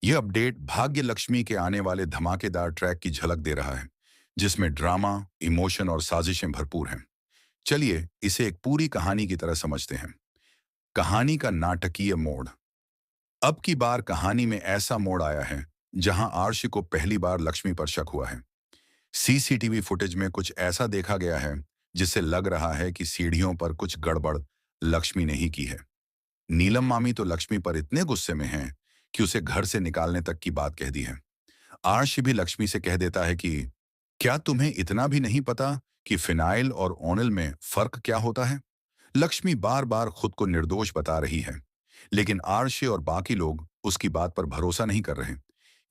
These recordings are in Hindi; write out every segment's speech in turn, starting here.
यह अपडेट भाग्य लक्ष्मी के आने वाले धमाकेदार ट्रैक की झलक दे रहा है, जिसमें ड्रामा, इमोशन और साजिशें भरपूर हैं। चलिए इसे एक पूरी कहानी की तरह समझते हैं। कहानी का नाटकीय मोड़। अब की बार कहानी में ऐसा मोड़ आया है जहां आर्श को पहली बार लक्ष्मी पर शक हुआ है। सीसीटीवी फुटेज में कुछ ऐसा देखा गया है जिससे लग रहा है कि सीढ़ियों पर कुछ गड़बड़ लक्ष्मी ने ही की है। नीलम मामी तो लक्ष्मी पर इतने गुस्से में हैं कि उसे घर से निकालने तक की बात कह दी है। आर्श भी लक्ष्मी से कह देता है कि क्या तुम्हें इतना भी नहीं पता कि फिनाइल और ओनिल में फर्क क्या होता है। लक्ष्मी बार बार खुद को निर्दोष बता रही है, लेकिन आर्श और बाकी लोग उसकी बात पर भरोसा नहीं कर रहे।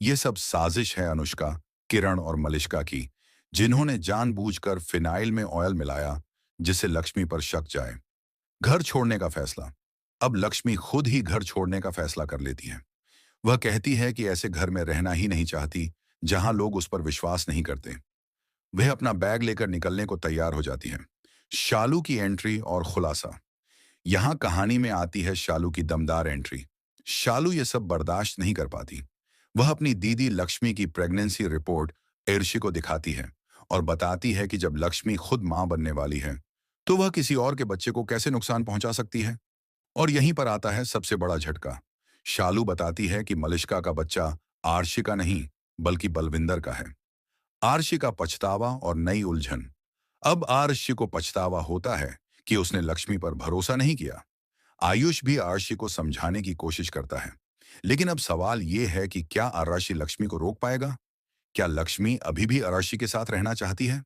ये सब साजिश है अनुष्का, किरण और मलिष्का की, जिन्होंने जानबूझकर फिनाइल में ऑयल मिलाया जिससे लक्ष्मी पर शक जाए। घर छोड़ने का फैसला। अब लक्ष्मी खुद ही घर छोड़ने का फैसला कर लेती है। वह कहती है कि ऐसे घर में रहना ही नहीं चाहती जहां लोग उस पर विश्वास नहीं करते। वह अपना बैग लेकर निकलने को तैयार हो जाती है। शालू की एंट्री और खुलासा। यहां कहानी में आती है शालू की दमदार एंट्री। शालू ये सब बर्दाश्त नहीं कर पाती। वह अपनी दीदी लक्ष्मी की प्रेगनेंसी रिपोर्ट ईर्षि को दिखाती है और बताती है कि जब लक्ष्मी खुद मां बनने वाली है तो वह किसी और के बच्चे को कैसे नुकसान पहुंचा सकती है। और यहीं पर आता है सबसे बड़ा झटका। शालू बताती है कि मलिष्का का बच्चा आर्शी का नहीं बल्कि बलविंदर का है। आर्शी का पछतावा और नई उलझन। अब आर्शी को पछतावा होता है कि उसने लक्ष्मी पर भरोसा नहीं किया। आयुष भी आर्शी को समझाने की कोशिश करता है, लेकिन अब सवाल यह है कि क्या आराशी लक्ष्मी को रोक पाएगा। क्या लक्ष्मी अभी भी आराशी के साथ रहना चाहती है।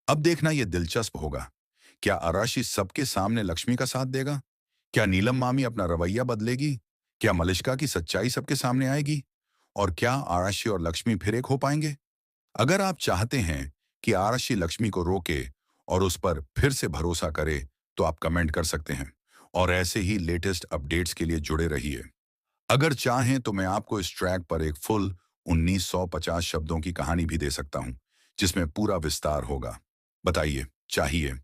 अब देखना यह दिलचस्प होगा। क्या आराशी सबके सामने लक्ष्मी का साथ देगा। क्या नीलम मामी अपना रवैया बदलेगी। क्या मलिष्का की सच्चाई सबके सामने आएगी। और क्या आराशी और लक्ष्मी फिर एक हो पाएंगे। अगर आप चाहते हैं कि आराशी लक्ष्मी को रोके और उस पर फिर से भरोसा करे तो आप कमेंट कर सकते हैं। और ऐसे ही लेटेस्ट अपडेट्स के लिए जुड़े रहिए। अगर चाहें तो मैं आपको इस ट्रैक पर एक फुल 1950 शब्दों की कहानी भी दे सकता हूं, जिसमें पूरा विस्तार होगा। बताइए, चाहिए?